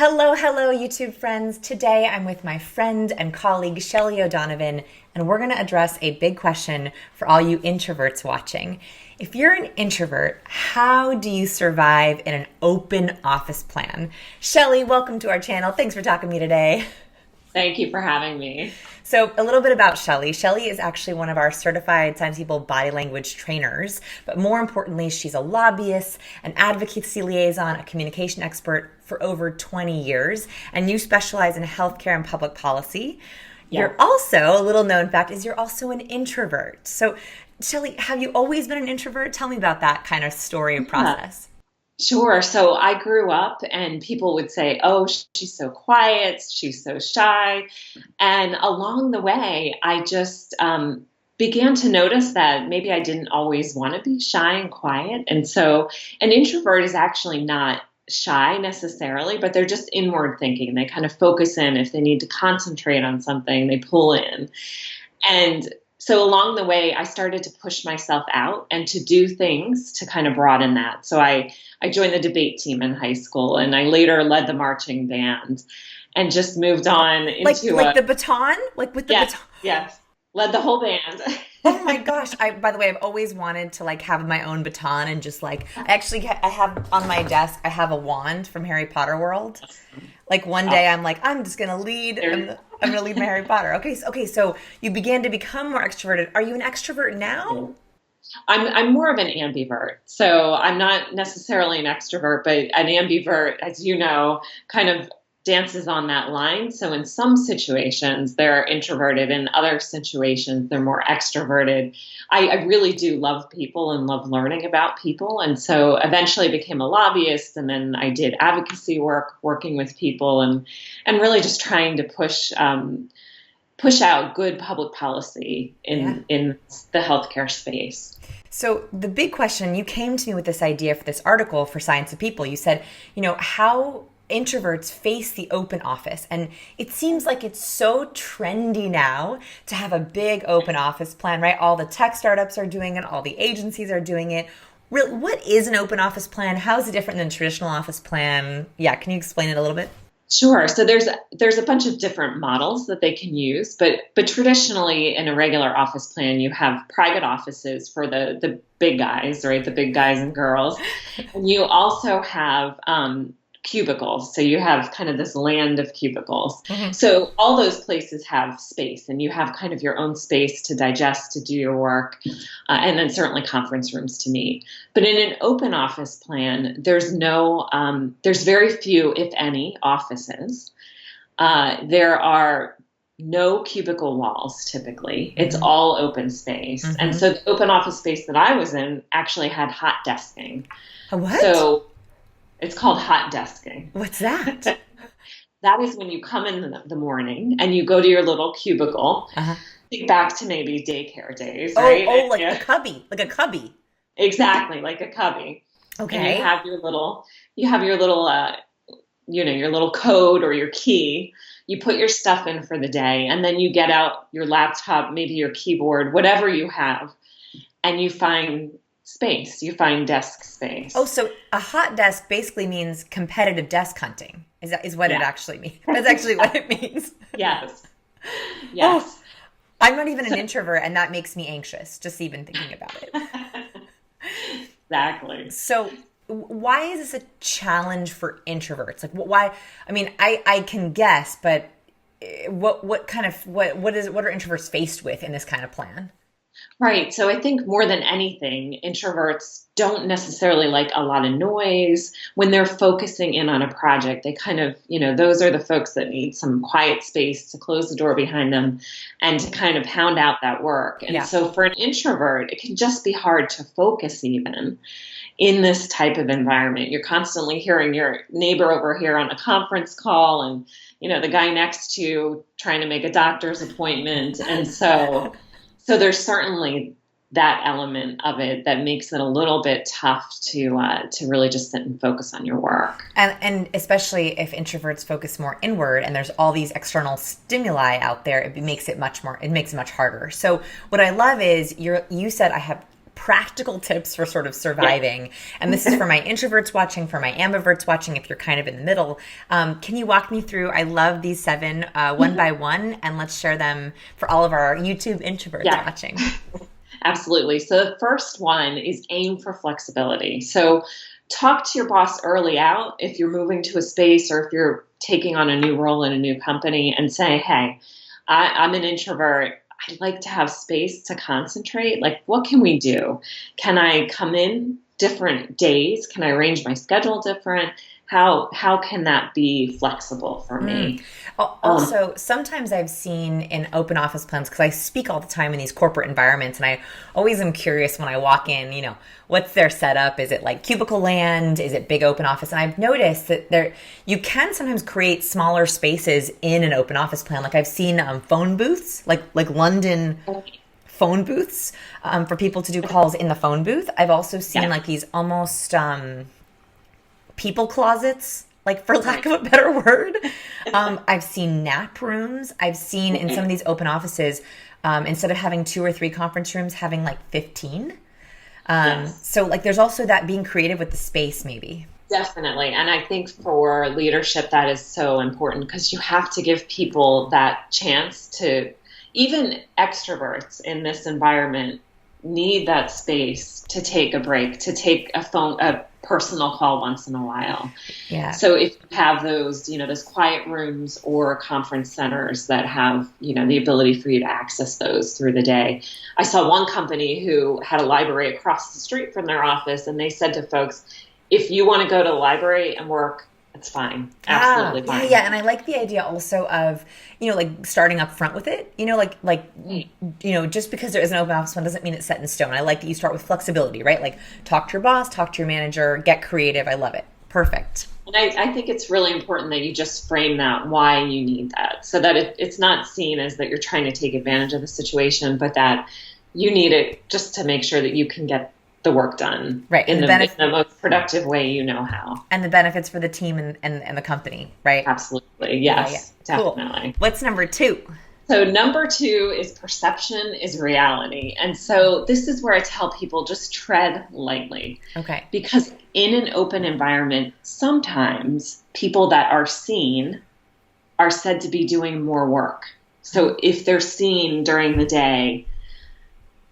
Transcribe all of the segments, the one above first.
Hello, YouTube friends. Today I'm with my friend and colleague Shelly O'Donovan, and we're going to address a big question for all you introverts watching. If you're an introvert, how do you survive in an open office plan? Shelly, welcome to our channel. Thanks for talking to me today. Thank you for having me. So a little bit about Shelly. Shelly is actually one of our certified Science People body language trainers, but more importantly, she's a lobbyist, an advocacy liaison, a communication expert for over 20 years, and you specialize in healthcare and public policy. Yeah. You're also, a little known fact is you're also an introvert. So Shelly, have you always been an introvert? Tell me about that kind of story and process. Sure. So I grew up and people would say, oh, she's so quiet, she's so shy. And along the way, I just began to notice that maybe I didn't always want to be shy and quiet. And so an introvert is actually not shy necessarily, but they're just inward thinking. They kind of focus in. If they need to concentrate on something, they pull in. And so along the way, I started to push myself out and to do things to kind of broaden that. So I joined the debate team in high school, and I later led the marching band and just moved on into like the baton? Like with the baton? Yes. Led the whole band. Oh my gosh. By the way, I've always wanted to have my own baton and just I have on my desk, I have a wand from Harry Potter World. Like one day I'm just going to lead. I'm going to lead my Harry Potter. Okay. So you began to become more extroverted. Are you an extrovert now? I'm more of an ambivert. So I'm not necessarily an extrovert, but an ambivert, as you know, kind of dances on that line. So in some situations, they're introverted. In other situations, they're more extroverted. I really do love people and love learning about people. And so eventually I became a lobbyist, and then I did advocacy work, working with people and really just trying to push out good public policy in the healthcare space. So the big question, you came to me with this idea for this article for Science of People. You said, how introverts face the open office. And it seems like it's so trendy now to have a big open office plan, right? All the tech startups are doing it. All the agencies are doing it. Really, what is an open office plan? How is it different than a traditional office plan? Yeah, can you explain it a little bit? Sure. So there's a bunch of different models that they can use, but traditionally in a regular office plan, you have private offices for the big guys, right? The big guys and girls. And you also have cubicles. So you have kind of this land of cubicles. Mm-hmm. So all those places have space, and you have kind of your own space to digest, to do your work, and then certainly conference rooms to meet. But in an open office plan, there's very few, if any, offices. There are no cubicle walls typically. Mm-hmm. It's all open space. Mm-hmm. And so the open office space that I was in actually had hot desking. What? So it's called hot desking. What's that? That is when you come in the morning and you go to your little cubicle. Uh-huh. Think back to maybe daycare days, right? A cubby, like a cubby. Exactly, like a cubby. Okay. And you have your little, your little code or your key. You put your stuff in for the day, and then you get out your laptop, maybe your keyboard, whatever you have, and you find space. You find desk space. Oh, so a hot desk basically means competitive desk hunting. Is what it actually means. That's actually what it means. Yes. Oh, I'm not even an introvert, and that makes me anxious just even thinking about it. Exactly. So why is this a challenge for introverts? Like why? I mean, I can guess, but what are introverts faced with in this kind of plan? Right. So I think more than anything, introverts don't necessarily like a lot of noise. When they're focusing in on a project, they kind of, those are the folks that need some quiet space to close the door behind them and to kind of pound out that work. And so for an introvert, it can just be hard to focus even in this type of environment. You're constantly hearing your neighbor over here on a conference call and, the guy next to you trying to make a doctor's appointment. And so there's certainly that element of it that makes it a little bit tough to really just sit and focus on your work. And especially if introverts focus more inward and there's all these external stimuli out there, it makes it much harder. So what I love is you said I have practical tips for sort of surviving. And this is for my introverts watching, for my ambiverts watching, if you're kind of in the middle. Can you walk me through, I love these 7 one by one, and let's share them for all of our YouTube introverts watching. Absolutely. So the first one is aim for flexibility. So talk to your boss early out if you're moving to a space or if you're taking on a new role in a new company, and say, hey, I'm an introvert. I'd like to have space to concentrate. Like, what can we do? Can I come in different days? Can I arrange my schedule different? How can that be flexible for me? Also, sometimes I've seen in open office plans, because I speak all the time in these corporate environments, and I always am curious when I walk in, what's their setup? Is it like cubicle land? Is it big open office? And I've noticed that you can sometimes create smaller spaces in an open office plan. Like I've seen phone booths, like London phone booths for people to do calls in the phone booth. I've also seen like these almost people closets, like for lack of a better word. I've seen nap rooms. I've seen in some of these open offices, instead of having 2 or 3 conference rooms, having like 15. So like there's also that being creative with the space maybe. Definitely. And I think for leadership, that is so important, because you have to give people that chance to, even extroverts in this environment need that space to take a break, to take a personal call once in a while. Yeah. So if you have those, those quiet rooms or conference centers that have, the ability for you to access those through the day. I saw one company who had a library across the street from their office, and they said to folks, if you want to go to the library and work, it's fine. Absolutely fine. Yeah. And I like the idea also of, like starting up front with it, just because there is an open office one doesn't mean it's set in stone. I like that you start with flexibility, right? Like talk to your boss, talk to your manager, get creative. I love it. Perfect. And I think it's really important that you just frame that, why you need that, so that it's not seen as that you're trying to take advantage of the situation, but that you need it just to make sure that you can get the work done in the most productive way you know how. And the benefits for the team and the company, right? Absolutely. Yes, definitely. Cool. What's number 2? So number 2 is perception is reality. And so this is where I tell people, just tread lightly. Okay. Because in an open environment, sometimes people that are seen are said to be doing more work. So if they're seen during the day,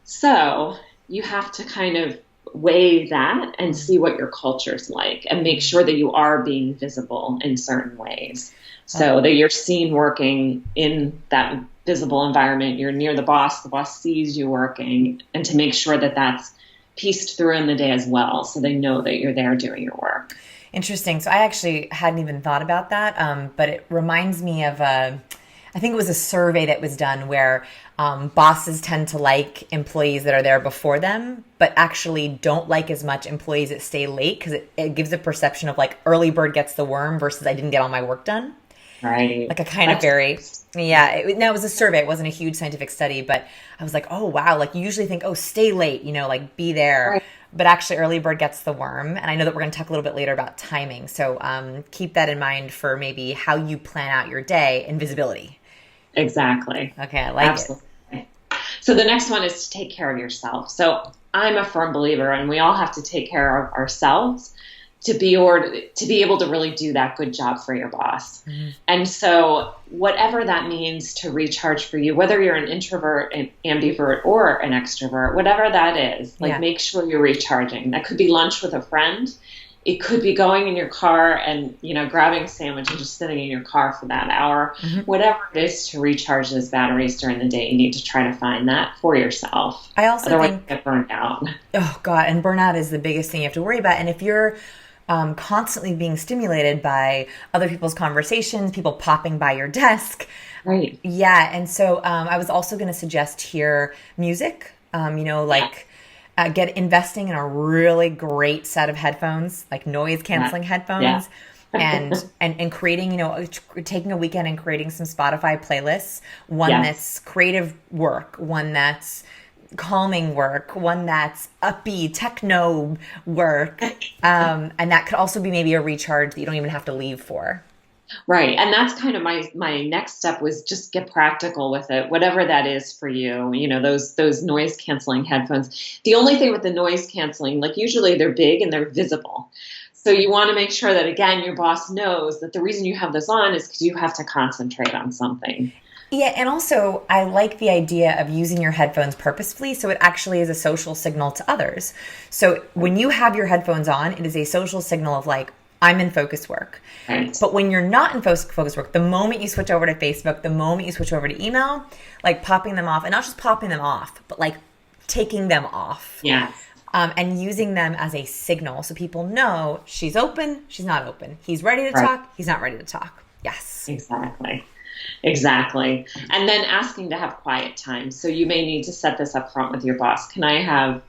so you have to kind of weigh that and see what your culture's like and make sure that you are being visible in certain ways. So that you're seen working in that visible environment, you're near the boss sees you working, and to make sure that that's pieced through in the day as well, so they know that you're there doing your work. Interesting. So I actually hadn't even thought about that, but it reminds me of I think it was a survey that was done where bosses tend to like employees that are there before them, but actually don't like as much employees that stay late, because it gives a perception of like early bird gets the worm versus I didn't get all my work done. Right. Like a kind of very, it was a survey. It wasn't a huge scientific study, but I was like, oh, wow. Like you usually think, oh, stay late, like be there. Right. But actually early bird gets the worm. And I know that we're going to talk a little bit later about timing. So keep that in mind for maybe how you plan out your day and visibility. Exactly. Okay, I like it. So the next one is to take care of yourself. So I'm a firm believer, and we all have to take care of ourselves to be able to really do that good job for your boss. Mm-hmm. And so whatever that means to recharge for you, whether you're an introvert, an ambivert, or an extrovert, whatever that is, make sure you're recharging. That could be lunch with a friend. It could be going in your car and, grabbing a sandwich and just sitting in your car for that hour. Mm-hmm. Whatever it is to recharge those batteries during the day, you need to try to find that for yourself. I also Otherwise think you get burned out. Oh God, and burnout is the biggest thing you have to worry about. And if you're constantly being stimulated by other people's conversations, people popping by your desk. Right. Yeah. And so I was also going to suggest here music, get investing in a really great set of headphones, like noise canceling headphones. Yeah. and creating, taking a weekend and creating some Spotify playlists, one that's creative work, one that's calming work, one that's upbeat techno work, and that could also be maybe a recharge that you don't even have to leave for. Right. And that's kind of my next step was just get practical with it, whatever that is for you. Those noise canceling headphones. The only thing with the noise canceling, like usually they're big and they're visible. So you want to make sure that again your boss knows that the reason you have this on is because you have to concentrate on something. Yeah, and also I like the idea of using your headphones purposefully so it actually is a social signal to others. So when you have your headphones on, it is a social signal of like, I'm in focus work. Right. But when you're not in focus work, the moment you switch over to Facebook, the moment you switch over to email, like popping them off, and not just popping them off, but like taking them off. Yeah. And using them as a signal so people know she's open, she's not open. He's ready to Right. talk, he's not ready to talk. Yes. Exactly. Exactly. And then asking to have quiet time. So you may need to set this up front with your boss. Can I have,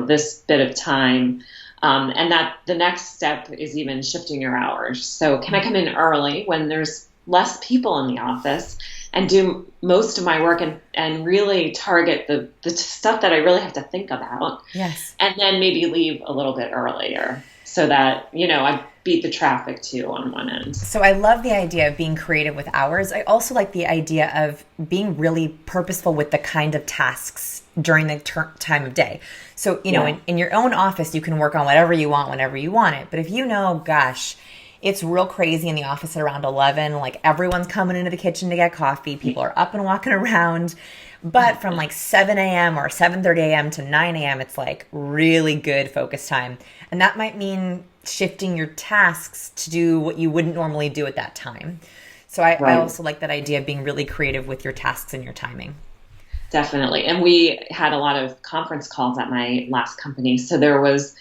this bit of time? And that the next step is even shifting your hours. So can I come in early when there's less people in the office and do most of my work and really target the stuff that I really have to think about? Yes. And then maybe leave a little bit earlier so that, I beat the traffic too on one end. So I love the idea of being creative with hours. I also like the idea of being really purposeful with the kind of tasks during the time of day. So, in your own office, you can work on whatever you want whenever you want it. But if gosh, it's real crazy in the office at around 11, like everyone's coming into the kitchen to get coffee. People are up and walking around. But from like 7 a.m. or 7:30 a.m. to 9 a.m., it's like really good focus time. And that might mean shifting your tasks to do what you wouldn't normally do at that time. So I also like that idea of being really creative with your tasks and your timing. Definitely. And we had a lot of conference calls at my last company. So there was,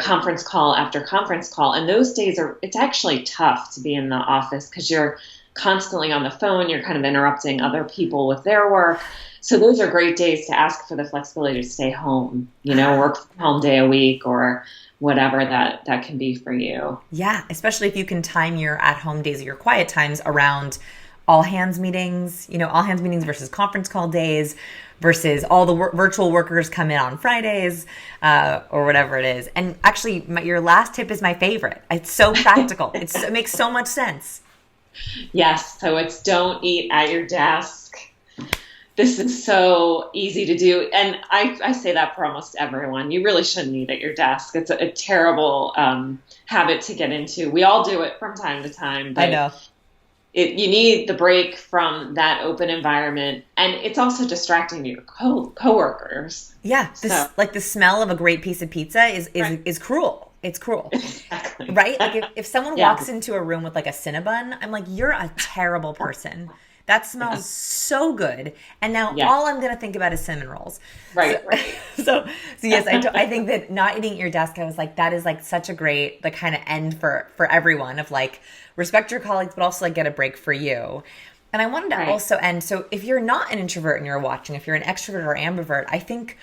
conference call after conference call. And those days it's actually tough to be in the office because you're constantly on the phone. You're kind of interrupting other people with their work. So those are great days to ask for the flexibility to stay home, work from home day a week or whatever that can be for you. Yeah, especially if you can time your at-home days or your quiet times around all hands meetings, all hands meetings versus conference call days versus all the virtual workers come in on Fridays or whatever it is. And actually, your last tip is my favorite. It's so practical. It makes so much sense. Yes. So it's don't eat at your desk. This is so easy to do. And I say that for almost everyone. You really shouldn't eat at your desk. It's a terrible habit to get into. We all do it from time to time. But I know. You need the break from that open environment. And it's also distracting to your coworkers. Yeah. Like the smell of a great piece of pizza is cruel. It's cruel. Exactly. Right? Like if someone walks into a room with like a Cinnabon, I'm like, you're a terrible person. That smells so good. And now all I'm going to think about is cinnamon rolls. Right. So yes, I think that not eating at your desk, I was like, that is like such a great like kind of end for everyone of like respect your colleagues, but also like get a break for you. And I wanted to also end. So if you're not an introvert and you're watching, if you're an extrovert or ambivert, I think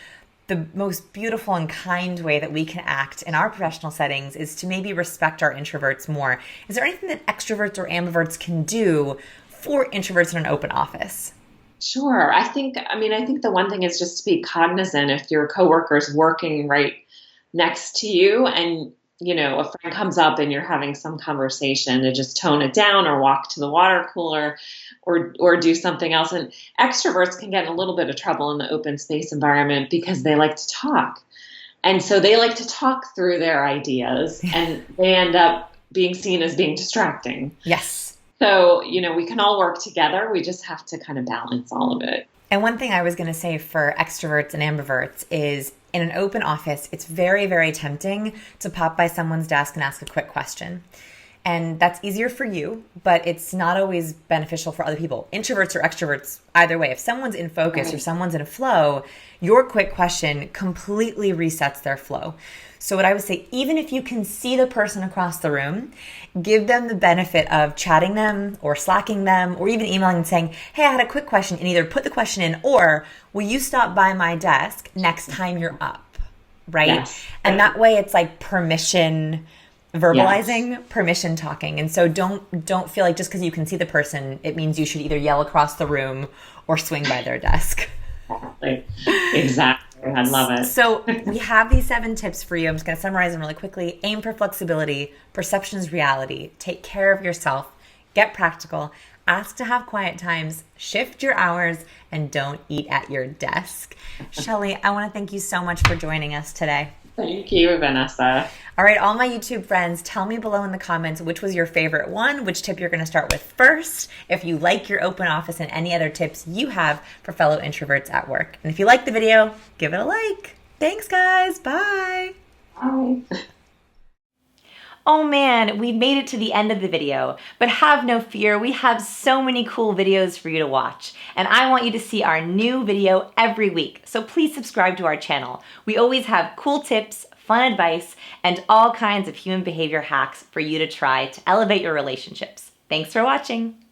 the most beautiful and kind way that we can act in our professional settings is to maybe respect our introverts more. Is there anything that extroverts or ambiverts can do for introverts in an open office? Sure. I think the one thing is just to be cognizant if your coworker's working right next to you and, a friend comes up and you're having some conversation to just tone it down or walk to the water cooler or do something else. And extroverts can get in a little bit of trouble in the open space environment because they like to talk. And so they like to talk through their ideas and they end up being seen as being distracting. Yes. So, we can all work together. We just have to kind of balance all of it. And one thing I was going to say for extroverts and ambiverts is in an open office, it's very, very tempting to pop by someone's desk and ask a quick question. And that's easier for you, but it's not always beneficial for other people. Introverts or extroverts, either way, if someone's in focus or someone's in a flow, your quick question completely resets their flow. So what I would say, even if you can see the person across the room, give them the benefit of chatting them or slacking them or even emailing and saying, hey, I had a quick question, and either put the question in or will you stop by my desk next time you're up, right? Yes. And that way it's like permission verbalizing, permission talking. And so don't feel like just because you can see the person, it means you should either yell across the room or swing by their desk. Exactly. I love it. So we have these 7 tips for you. I'm just going to summarize them really quickly. Aim for flexibility. Perception is reality. Take care of yourself. get practical, ask to have quiet times, shift your hours, and don't eat at your desk. Shelly, I want to thank you so much for joining us today. Thank you, Vanessa. All right, all my YouTube friends, tell me below in the comments which was your favorite one, which tip you're going to start with first, if you like your open office, and any other tips you have for fellow introverts at work. And if you like the video, give it a like. Thanks, guys. Bye. Bye. Oh man, we made it to the end of the video, but have no fear, we have so many cool videos for you to watch, and I want you to see our new video every week, so please subscribe to our channel. We always have cool tips, fun advice, and all kinds of human behavior hacks for you to try to elevate your relationships. Thanks for watching.